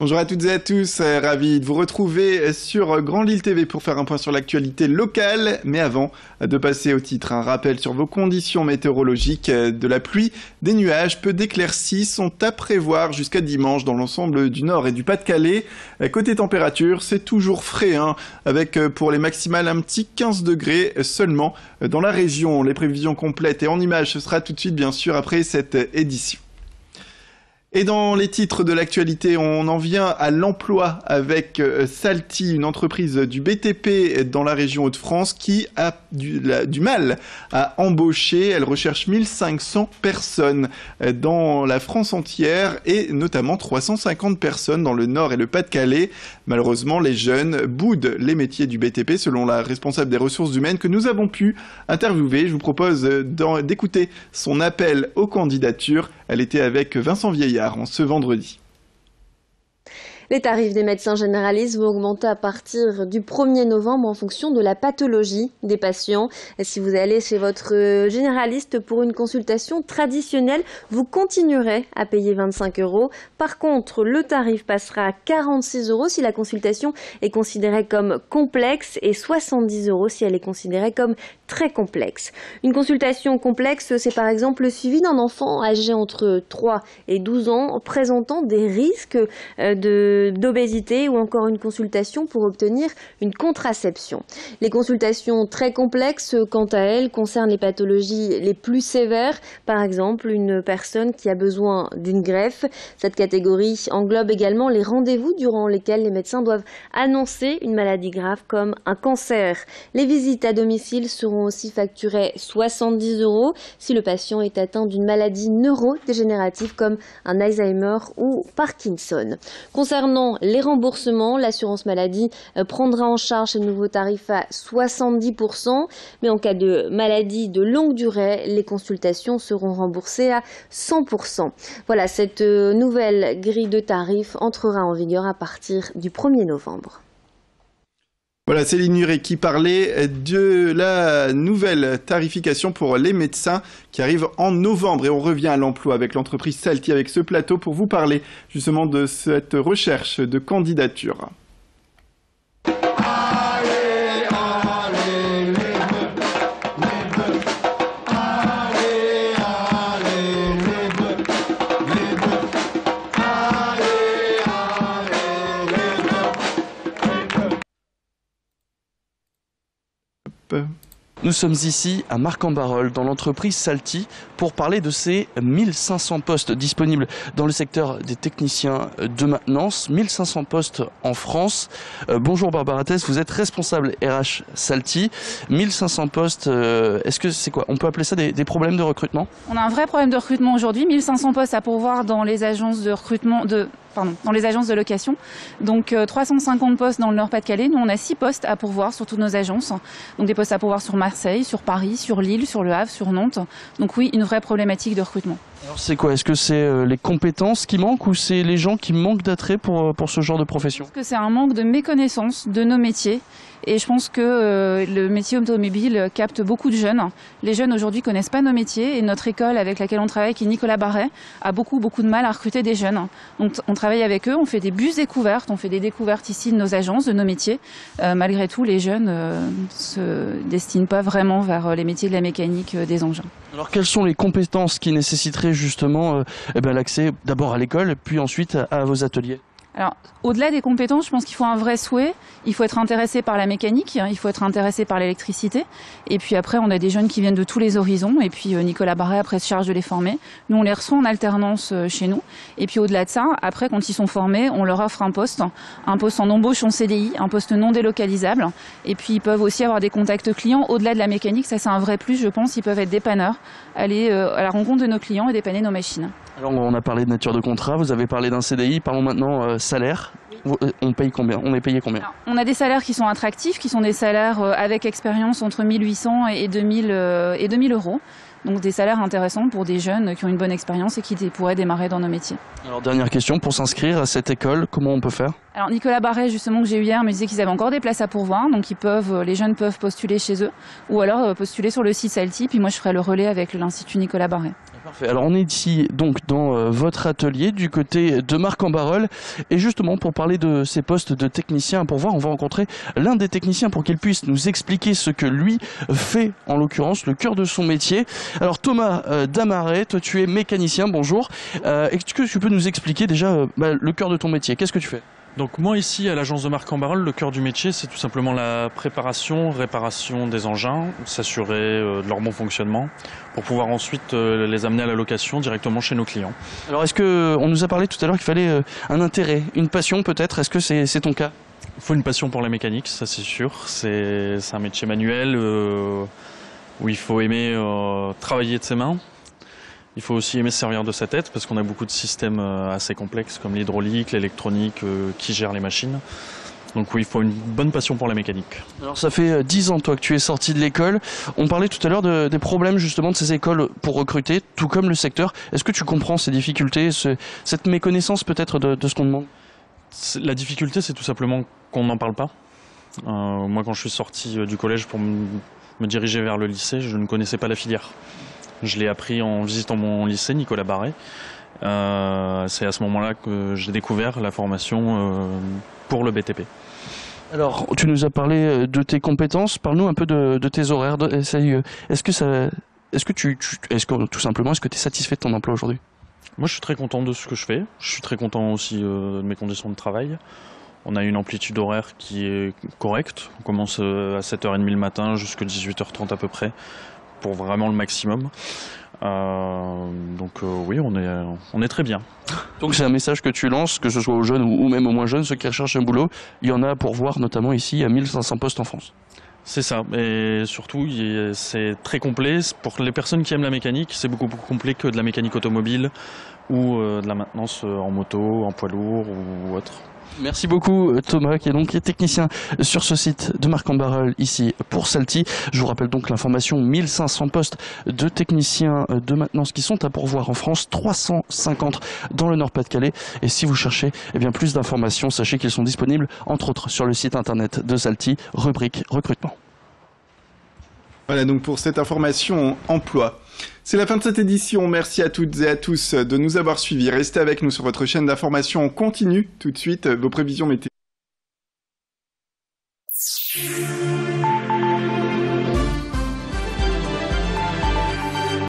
Bonjour à toutes et à tous, ravi de vous retrouver sur Grand Lille TV pour faire un point sur l'actualité locale. Mais avant de passer au titre, un rappel sur vos conditions météorologiques. De la pluie, des nuages, peu d'éclaircies sont à prévoir jusqu'à dimanche dans l'ensemble du Nord et du Pas-de-Calais. Côté température, c'est toujours frais, avec pour les maximales un petit 15 degrés seulement dans la région. Les prévisions complètes et en images, ce sera tout de suite bien sûr après cette édition. Et dans les titres de l'actualité, on en vient à l'emploi avec Salty, une entreprise du BTP dans la région Hauts-de-France qui a du mal à embaucher. Elle recherche 1500 personnes dans la France entière et notamment 350 personnes dans le Nord et le Pas-de-Calais. Malheureusement, les jeunes boudent les métiers du BTP selon la responsable des ressources humaines que nous avons pu interviewer. Je vous propose d'écouter son appel aux candidatures. Elle était avec Vincent Vieillard ce vendredi. Les tarifs des médecins généralistes vont augmenter à partir du 1er novembre en fonction de la pathologie des patients. Et si vous allez chez votre généraliste pour une consultation traditionnelle, vous continuerez à payer 25 €. Par contre, le tarif passera à 46 € si la consultation est considérée comme complexe et 70 € si elle est considérée comme très complexe. Une consultation complexe, c'est par exemple le suivi d'un enfant âgé entre 3 et 12 ans présentant des risques d'obésité ou encore une consultation pour obtenir une contraception. Les consultations très complexes, quant à elles, concernent les pathologies les plus sévères, par exemple une personne qui a besoin d'une greffe. Cette catégorie englobe également les rendez-vous durant lesquels les médecins doivent annoncer une maladie grave comme un cancer. Les visites à domicile seront aussi facturées 70 € si le patient est atteint d'une maladie neurodégénérative comme un Alzheimer ou Parkinson. Concernant les remboursements, l'assurance maladie prendra en charge ce nouveau tarif à 70%, mais en cas de maladie de longue durée, les consultations seront remboursées à 100%. Voilà, cette nouvelle grille de tarifs entrera en vigueur à partir du 1er novembre. Voilà, Céline Nuret qui parlait de la nouvelle tarification pour les médecins qui arrive en novembre. Et on revient à l'emploi avec l'entreprise Salty, avec ce plateau pour vous parler justement de cette recherche de candidature. Nous sommes ici à Marc-en-Barœul dans l'entreprise Salty pour parler de ces 1500 postes disponibles dans le secteur des techniciens de maintenance, 1500 postes en France. Bonjour Barbara Tess, vous êtes responsable RH Salty. 1500 postes, est-ce que c'est quoi? On peut appeler ça des problèmes de recrutement? On a un vrai problème de recrutement aujourd'hui, 1500 postes à pourvoir dans les agences de recrutement dans les agences de location. Donc 350 postes dans le Nord-Pas-de-Calais. Nous, on a 6 postes à pourvoir sur toutes nos agences. Donc des postes à pourvoir sur Marseille, sur Paris, sur Lille, sur Le Havre, sur Nantes. Donc oui, une vraie problématique de recrutement. Alors c'est quoi? Est-ce que c'est les compétences qui manquent ou c'est les gens qui manquent d'attrait pour ce genre de profession? Je pense que c'est un manque de méconnaissance de nos métiers. Et je pense que le métier automobile capte beaucoup de jeunes. Les jeunes aujourd'hui connaissent pas nos métiers et notre école avec laquelle on travaille, qui est Nicolas Barret, a beaucoup de mal à recruter des jeunes. Donc on travaille avec eux, on fait des bus découvertes, on fait des découvertes ici de nos agences, de nos métiers. Malgré tout, les jeunes se destinent pas vraiment vers les métiers de la mécanique des engins. Alors quelles sont les compétences qui nécessiteraient justement l'accès d'abord à l'école puis ensuite à vos ateliers? Alors, au-delà des compétences, je pense qu'il faut un vrai souhait. Il faut être intéressé par la mécanique, il faut être intéressé par l'électricité. Et puis après, on a des jeunes qui viennent de tous les horizons. Et puis Nicolas Barret, après, se charge de les former. Nous, on les reçoit en alternance chez nous. Et puis au-delà de ça, après, quand ils sont formés, on leur offre un poste en embauche en CDI, un poste non délocalisable. Et puis ils peuvent aussi avoir des contacts clients. Au-delà de la mécanique, ça c'est un vrai plus, je pense. Ils peuvent être dépanneurs, aller à la rencontre de nos clients et dépanner nos machines. Alors on a parlé de nature de contrat, vous avez parlé d'un CDI, parlons maintenant salaire. On paye combien? On est payé combien? Alors, on a des salaires qui sont attractifs, qui sont des salaires avec expérience entre 1800 et 2000 €. Donc des salaires intéressants pour des jeunes qui ont une bonne expérience et qui pourraient démarrer dans nos métiers. Alors dernière question, pour s'inscrire à cette école, comment on peut faire? Alors Nicolas Barret, justement, que j'ai eu hier, me disait qu'ils avaient encore des places à pourvoir, donc les jeunes peuvent postuler chez eux, ou alors postuler sur le site Salty, puis moi je ferai le relais avec l'Institut Nicolas Barret. Parfait. Alors on est ici donc dans votre atelier du côté de Marcq-en-Barœul et justement pour parler de ces postes de technicien pour voir, on va rencontrer l'un des techniciens pour qu'il puisse nous expliquer ce que lui fait, en l'occurrence le cœur de son métier. Alors Thomas Damaret, toi tu es mécanicien, bonjour. Est-ce que tu peux nous expliquer déjà le cœur de ton métier? Qu'est-ce que tu fais? Donc moi ici à l'agence de Marcq-en-Barœul, le cœur du métier c'est tout simplement la préparation, réparation des engins, s'assurer de leur bon fonctionnement pour pouvoir ensuite les amener à la location directement chez nos clients. Alors est-ce que on nous a parlé tout à l'heure qu'il fallait un intérêt, une passion peut-être, est-ce que c'est ton cas? Il faut une passion pour la mécanique, ça c'est sûr, c'est un métier manuel où il faut aimer travailler de ses mains. Il faut aussi aimer se servir de sa tête parce qu'on a beaucoup de systèmes assez complexes comme l'hydraulique, l'électronique qui gèrent les machines. Donc oui, il faut une bonne passion pour la mécanique. Alors ça fait 10 ans toi que tu es sorti de l'école. On parlait tout à l'heure des problèmes justement de ces écoles pour recruter, tout comme le secteur. Est-ce que tu comprends ces difficultés, cette méconnaissance peut-être de ce qu'on demande? La difficulté c'est tout simplement qu'on n'en parle pas. Moi quand je suis sorti du collège pour me diriger vers le lycée, je ne connaissais pas la filière. Je l'ai appris en visitant mon lycée, Nicolas Barret. C'est à ce moment-là que j'ai découvert la formation pour le BTP. Alors, tu nous as parlé de tes compétences. Parle-nous un peu de tes horaires. Est-ce que tout simplement, est-ce que tu es satisfait de ton emploi aujourd'hui? Moi, je suis très content de ce que je fais. Je suis très content aussi de mes conditions de travail. On a une amplitude horaire qui est correcte. On commence à 7h30 le matin jusqu'à 18h30 à peu près, pour vraiment le maximum. Oui, on est très bien. Donc c'est un message que tu lances, que ce soit aux jeunes ou même aux moins jeunes, ceux qui recherchent un boulot. Il y en a pour voir, notamment ici, à 1500 postes en France. C'est ça, et surtout c'est très complet. Pour les personnes qui aiment la mécanique, c'est beaucoup plus complet que de la mécanique automobile ou de la maintenance en moto, en poids lourd ou autre. Merci beaucoup Thomas qui est donc technicien sur ce site de Marcq-en-Barœul ici pour Salty. Je vous rappelle donc l'information, 1500 postes de techniciens de maintenance qui sont à pourvoir en France, 350 dans le Nord-Pas-de-Calais. Et si vous cherchez plus d'informations, sachez qu'ils sont disponibles entre autres sur le site internet de Salty, rubrique recrutement. Voilà donc pour cette information emploi. C'est la fin de cette édition. Merci à toutes et à tous de nous avoir suivis. Restez avec nous sur votre chaîne d'information. On continue tout de suite vos prévisions météo.